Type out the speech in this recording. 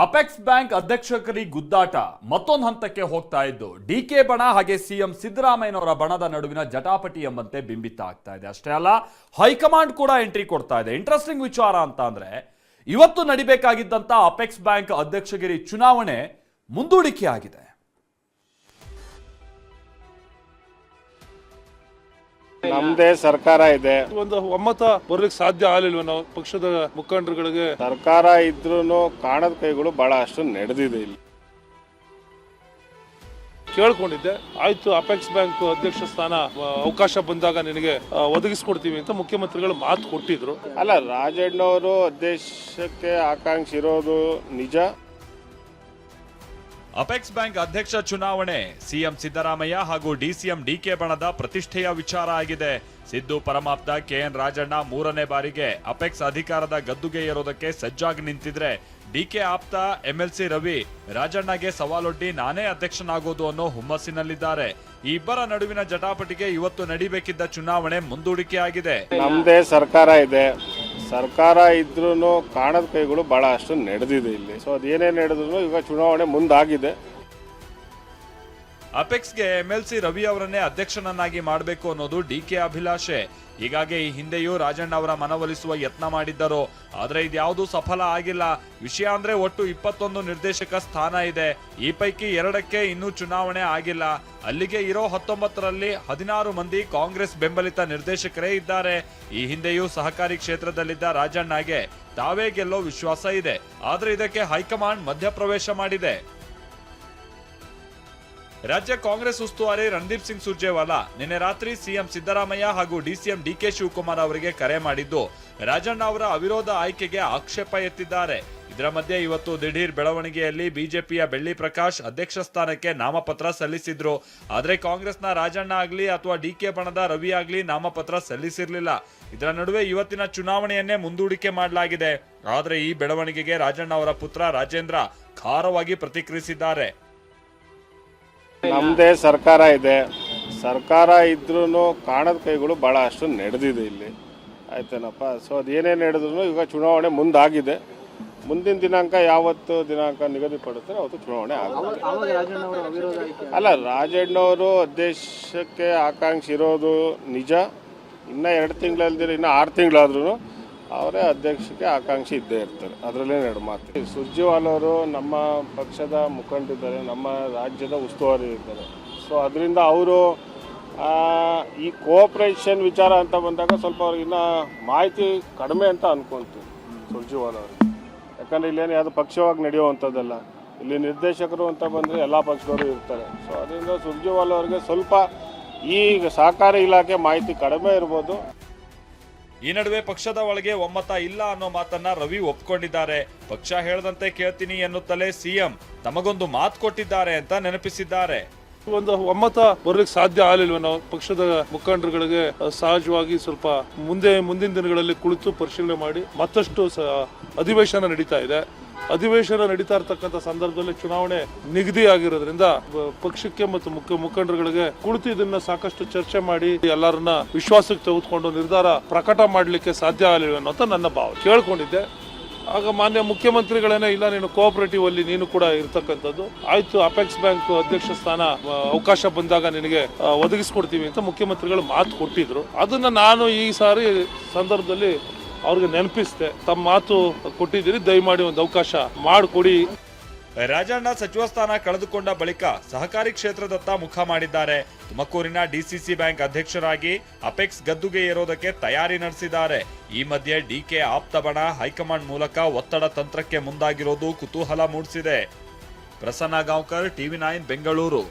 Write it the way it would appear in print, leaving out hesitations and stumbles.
Apex bank ಅಧ್ಯಕ್ಷಕರಿ ಗುದ್ದಾಟ ಮತ್ತೊಂದು ಹಂತಕ್ಕೆ ಹೋಗ್ತಾ ಇದ್ದು ಡಿಕೆ ಬಣ ಹಾಗೆ ಸಿಎಂ ಸಿದ್ದರಾಮಯ್ಯನವರ ಬಣದ ನಡುವಿನ ಜಟಾಪಟಿ ಎಂಬಂತೆ ಬಿಂಬಿತ ಆಗ್ತಾ ಇದೆ. ಅಷ್ಟೇ ಅಲ್ಲ, ಹೈಕಮಾಂಡ್ ಕೂಡ ಎಂಟ್ರಿ ಕೊಡ್ತಾ ಇದೆ. ಇಂಟ್ರೆಸ್ಟಿಂಗ್ ವಿಚಾರ ಅಂತ ಅಂದ್ರೆ ಇವತ್ತು ನಡಿಬೇಕಾಗಿದ್ದಂತ ಅಪೆಕ್ಸ್ ಬ್ಯಾಂಕ್ ಅಧ್ಯಕ್ಷಗಿರಿ ಚುನಾವಣೆ ಮುಂದೂಡಿಕೆ ಆಗಿದೆ. ನಮ್ದೇ ಸರ್ಕಾರ ಇದೆ, ಒಂದು ಒಮ್ಮತ ಬರ್ಲಿಕ್ಕೆ ಸಾಧ್ಯ ಆಗಲಿಲ್ವ? ನಾವು ಪಕ್ಷದ ಮುಖಂಡರುಗಳಿಗೆ ಸರ್ಕಾರ ಇದ್ರೂ ಕಾಣದ ಕೈಗಳು ಬಹಳ ಅಷ್ಟು ನಡೆದಿದೆ. ಇಲ್ಲಿ ಕೇಳ್ಕೊಂಡಿದ್ದೆ, ಆಯ್ತು ಅಪೆಕ್ಸ್ ಬ್ಯಾಂಕ್ ಅಧ್ಯಕ್ಷ ಸ್ಥಾನ ಅವಕಾಶ ಬಂದಾಗ ನಿನಗೆ ಒದಗಿಸ್ಕೊಡ್ತೀವಿ ಅಂತ ಮುಖ್ಯಮಂತ್ರಿಗಳು ಮಾತು ಕೊಟ್ಟಿದ್ರು. ಅಲ್ಲ, ರಾಜಣ್ಣವರು ಅಧ್ಯಕ್ಷಕ್ಕೆ ಆಕಾಂಕ್ಷಿ ಇರೋದು ನಿಜ. ಅಪೆಕ್ಸ್ ಬ್ಯಾಂಕ್ ಅಧ್ಯಕ್ಷ ಚುನಾವಣೆ ಸಿಎಂ ಸಿದ್ದರಾಮಯ್ಯ ಹಾಗೂ ಡಿಸಿಎಂ ಡಿಕೆ ಬಣದ ಪ್ರತಿಷ್ಠೆಯ ವಿಚಾರ ಆಗಿದೆ. ಸಿದ್ದು ಪರಮಾಪ್ತ ಕೆಎನ್ ರಾಜಣ್ಣ ಮೂರನೇ ಬಾರಿಗೆ ಅಪೆಕ್ಸ್ ಅಧಿಕಾರದ ಗದ್ದುಗೆ ಏರೋದಕ್ಕೆ ಸಜ್ಜಾಗಿ ನಿಂತಿದ್ರೆ, ಡಿಕೆ ಆಪ್ತ ಎಂಎಲ್ಸಿ ರವಿ ರಾಜಣ್ಣಗೆ ಸವಾಲೊಡ್ಡಿ ನಾನೇ ಅಧ್ಯಕ್ಷನಾಗೋದು ಅನ್ನೋ ಹುಮ್ಮಸ್ಸಿನಲ್ಲಿದ್ದಾರೆ. ಈ ಇಬ್ಬರ ನಡುವಿನ ಜಟಾಪಟಿಗೆ ಇವತ್ತು ನಡಿಬೇಕಿದ್ದ ಚುನಾವಣೆ ಮುಂದೂಡಿಕೆ ಆಗಿದೆ. ನಮ್ದೇ ಸರ್ಕಾರ ಇದೆ, ಸರ್ಕಾರ ಇದ್ರೂ ಕಾಣದ ಕೈಗಳು ಬಹಳ ಅಷ್ಟು ನಡೆದಿದೆ ಇಲ್ಲಿ. ಸೊ ಅದೇನೇ ನಡೆದ್ರು ಈಗ ಚುನಾವಣೆ ಮುಂದಾಗಿದೆ. ಅಪೆಕ್ಸ್ಗೆ ಎಂಎಲ್ಸಿ ರವಿ ಅವರನ್ನೇ ಅಧ್ಯಕ್ಷನನ್ನಾಗಿ ಮಾಡಬೇಕು ಅನ್ನೋದು ಡಿಕೆ ಅಭಿಲಾಷೆ. ಹೀಗಾಗಿ ಈ ಹಿಂದೆಯೂ ರಾಜಣ್ಣ ಅವರ ಮನವೊಲಿಸುವ ಯತ್ನ ಮಾಡಿದ್ದರು. ಆದ್ರೆ ಇದ್ಯಾವುದೂ ಸಫಲ ಆಗಿಲ್ಲ. ವಿಷಯ ಅಂದ್ರೆ ಒಟ್ಟು 21 ನಿರ್ದೇಶಕ ಸ್ಥಾನ ಇದೆ. ಈ ಪೈಕಿ 2ಕ್ಕೆ ಇನ್ನೂ ಚುನಾವಣೆ ಆಗಿಲ್ಲ. ಅಲ್ಲಿಗೆ ಇರೋ 19ರಲ್ಲಿ 16 ಮಂದಿ ಕಾಂಗ್ರೆಸ್ ಬೆಂಬಲಿತ ನಿರ್ದೇಶಕರೇ ಇದ್ದಾರೆ. ಈ ಹಿಂದೆಯೂ ಸಹಕಾರಿ ಕ್ಷೇತ್ರದಲ್ಲಿದ್ದ ರಾಜಣ್ಣಗೆ ತಾವೇ ಗೆಲ್ಲೋ ವಿಶ್ವಾಸ ಇದೆ. ಆದ್ರೆ ಇದಕ್ಕೆ ಹೈಕಮಾಂಡ್ ಮಧ್ಯಪ್ರವೇಶ ಮಾಡಿದೆ. ರಾಜ್ಯ ಕಾಂಗ್ರೆಸ್ ಉಸ್ತುವಾರಿ ರಣದೀಪ್ ಸಿಂಗ್ ಸುರ್ಜೇವಾಲಾ ನಿನ್ನೆ ರಾತ್ರಿ ಸಿಎಂ ಸಿದ್ದರಾಮಯ್ಯ ಹಾಗೂ ಡಿಸಿಎಂ ಡಿಕೆ ಶಿವಕುಮಾರ್ ಅವರಿಗೆ ಕರೆ ಮಾಡಿದ್ದು ರಾಜಣ್ಣ ಅವರ ಅವಿರೋಧ ಆಯ್ಕೆಗೆ ಆಕ್ಷೇಪ ಎತ್ತಿದ್ದಾರೆ. ಇದರ ಮಧ್ಯೆ ಇವತ್ತು ದಿಢೀರ್ ಬೆಳವಣಿಗೆಯಲ್ಲಿ ಬಿಜೆಪಿಯ ಬೆಳ್ಳಿ ಪ್ರಕಾಶ್ ಅಧ್ಯಕ್ಷ ಸ್ಥಾನಕ್ಕೆ ನಾಮಪತ್ರ ಸಲ್ಲಿಸಿದ್ರು. ಆದ್ರೆ ಕಾಂಗ್ರೆಸ್ನ ರಾಜಣ್ಣ ಆಗ್ಲಿ ಅಥವಾ ಡಿಕೆ ಬಣದ ರವಿ ಆಗ್ಲಿ ನಾಮಪತ್ರ ಸಲ್ಲಿಸಿರ್ಲಿಲ್ಲ. ಇದರ ನಡುವೆ ಇವತ್ತಿನ ಚುನಾವಣೆಯನ್ನೇ ಮುಂದೂಡಿಕೆ ಮಾಡಲಾಗಿದೆ. ಆದ್ರೆ ಈ ಬೆಳವಣಿಗೆಗೆ ರಾಜಣ್ಣ ಅವರ ಪುತ್ರ ರಾಜೇಂದ್ರ ಖಾರವಾಗಿ ಪ್ರತಿಕ್ರಿಯಿಸಿದ್ದಾರೆ. ನಮ್ದೇ ಸರ್ಕಾರ ಇದೆ, ಸರ್ಕಾರ ಇದ್ರೂ ಕಾಣದ ಕೈಗಳು ಬಹಳ ಅಷ್ಟು ನಡೆದಿದೆ ಇಲ್ಲಿ. ಆಯ್ತೇನಪ್ಪ. ಸೊ ಅದೇನೇ ನಡೆದ್ರು ಈಗ ಚುನಾವಣೆ ಮುಂದಾಗಿದೆ. ಮುಂದಿನ ದಿನಾಂಕ ಯಾವತ್ತು ದಿನಾಂಕ ನಿಗದಿಪಡುತ್ತಾರೆ ಅವತ್ತು ಚುನಾವಣೆ ಆಗುತ್ತೆ. ಅಲ್ಲ, ರಾಜಣ್ಣವರು ಅಧ್ಯಕ್ಷಕ್ಕೆ ಆಕಾಂಕ್ಷಿ ಇರೋದು ನಿಜ. ಇನ್ನು 2 ತಿಂಗಳಲ್ದಿರ ಇನ್ನು 6 ತಿಂಗಳಾದ್ರೂ ಅವರೇ ಅಧ್ಯಕ್ಷಕ್ಕೆ ಆಕಾಂಕ್ಷಿ ಇದ್ದೇ ಇರ್ತಾರೆ. ಅದರಲ್ಲೇ 2 ಮಾತು. ಸುರ್ಜೇವಾಲಾ ಅವರು ನಮ್ಮ ಪಕ್ಷದ ಮುಖಂಡರಿದ್ದಾರೆ, ನಮ್ಮ ರಾಜ್ಯದ ಉಸ್ತುವಾರಿ ಇದ್ದಾರೆ. ಸೊ ಅದರಿಂದ ಅವರು ಈ ಕೋಆಪರೇಷನ್ ವಿಚಾರ ಅಂತ ಬಂದಾಗ ಸ್ವಲ್ಪ ಅವ್ರಿಗಿನ್ನ ಮಾಹಿತಿ ಕಡಿಮೆ ಅಂತ ಅನ್ಕೊಂತೀವಿ ಸುರ್ಜೇವಾಲಾ ಅವರು. ಯಾಕಂದರೆ ಇಲ್ಲೇನು ಯಾವುದು ಪಕ್ಷವಾಗಿ ನಡೆಯುವಂಥದ್ದಲ್ಲ. ಇಲ್ಲಿ ನಿರ್ದೇಶಕರು ಅಂತ ಬಂದರೆ ಎಲ್ಲ ಪಕ್ಷದವರು ಇರ್ತಾರೆ. ಸೊ ಅದರಿಂದ ಸುರ್ಜೇವಾಲಾ ಅವರಿಗೆ ಸ್ವಲ್ಪ ಈ ಸಹಕಾರಿ ಇಲಾಖೆ ಮಾಹಿತಿ ಕಡಿಮೆ ಇರ್ಬೋದು. ಈ ನಡುವೆ ಪಕ್ಷದ ಒಳಗೆ ಒಮ್ಮತ ಇಲ್ಲ ಅನ್ನೋ ಮಾತನ್ನ ರವಿ ಒಪ್ಕೊಂಡಿದ್ದಾರೆ. ಪಕ್ಷ ಹೇಳದಂತೆ ಕೇಳ್ತೀನಿ ಎನ್ನುತ್ತಲೇ ಸಿಎಂ ತಮಗೊಂದು ಮಾತು ಕೊಟ್ಟಿದ್ದಾರೆ ಅಂತ ನೆನಪಿಸಿದ್ದಾರೆ. ಒಂದು ಒಮ್ಮತ ಬರ್ಲಿಕ್ಕೆ ಸಾಧ್ಯ ಆಗಲಿಲ್ವ? ನಾವು ಪಕ್ಷದ ಮುಖಂಡರುಗಳಿಗೆ ಸಹಜವಾಗಿ ಸ್ವಲ್ಪ ಮುಂದಿನ ದಿನಗಳಲ್ಲಿ ಕುಳಿತು ಪರಿಶೀಲನೆ ಮಾಡಿ ಮತ್ತಷ್ಟು ಅಧಿವೇಶನ ನಡೀತಾ ಇದೆ. ಅಧಿವೇಶನ ನಡೀತಾ ಇರತಕ್ಕಂಥ ಸಂದರ್ಭದಲ್ಲಿ ಚುನಾವಣೆ ನಿಗದಿ ಆಗಿರೋದ್ರಿಂದ ಪಕ್ಷಕ್ಕೆ ಮತ್ತು ಮುಖಂಡರುಗಳಿಗೆ ಕುಳಿತು ಇದನ್ನ ಸಾಕಷ್ಟು ಚರ್ಚೆ ಮಾಡಿ ಎಲ್ಲರನ್ನ ವಿಶ್ವಾಸಕ್ಕೆ ತೆಗೆದುಕೊಂಡು ನಿರ್ಧಾರ ಪ್ರಕಟ ಮಾಡಲಿಕ್ಕೆ ಸಾಧ್ಯ ಆಗಲಿಲ್ಲ ಅನ್ನೋ ನನ್ನ ಭಾವ. ಕೇಳ್ಕೊಂಡಿದ್ದೆ, ಆಗ ಮಾನ್ಯ ಮುಖ್ಯಮಂತ್ರಿಗಳೇನೆ ಇಲ್ಲ ನೀನು ಕೋಆಪರೇಟಿವ್ ಅಲ್ಲಿ ನೀನು ಕೂಡ ಇರ್ತಕ್ಕಂಥದ್ದು, ಆಯ್ತು ಅಪೆಕ್ಸ್ ಬ್ಯಾಂಕ್ ಅಧ್ಯಕ್ಷ ಸ್ಥಾನ ಅವಕಾಶ ಬಂದಾಗ ನಿನಗೆ ಒದಗಿಸ್ಕೊಡ್ತೀವಿ ಅಂತ ಮುಖ್ಯಮಂತ್ರಿಗಳು ಮಾತು ಕೊಟ್ಟಿದ್ರು. ಅದನ್ನ ನಾನು ಈ ಸಾರಿ ಸಂದರ್ಭದಲ್ಲಿ ಅವ್ರಿಗೆ ನೆನಪಿಸ್ತೆ, ತಮ್ಮ ಮಾತು ಕೊಟ್ಟಿದ್ದೀರಿ, ದಯಮಾಡಿ ಒಂದು ಅವಕಾಶ ಮಾಡಿಕೊಡಿ. ರಾಜಣ್ಣ ಸಚಿವ ಸ್ಥಾನ ಕಳೆದುಕೊಂಡ ಬಳಿಕ ಸಹಕಾರಿ ಕ್ಷೇತ್ರದತ್ತ ಮುಖ ಮಾಡಿದ್ದಾರೆ. ತುಮಕೂರಿನ ಡಿಸಿಸಿ ಬ್ಯಾಂಕ್ ಅಧ್ಯಕ್ಷರಾಗಿ ಅಪೆಕ್ಸ್ ಗದ್ದುಗೆ ಏರೋದಕ್ಕೆ ತಯಾರಿ ನಡೆಸಿದ್ದಾರೆ. ಈ ಮಧ್ಯೆ ಡಿಕೆ ಆಪ್ತ ಬಣ ಹೈಕಮಾಂಡ್ ಮೂಲಕ ಒತ್ತಡ ತಂತ್ರಕ್ಕೆ ಮುಂದಾಗಿರೋದು ಕುತೂಹಲ ಮೂಡಿಸಿದೆ. ಪ್ರಸನ್ನ ಗಾಂವ್ಕರ್, ಟಿವಿ9 ಬೆಂಗಳೂರು.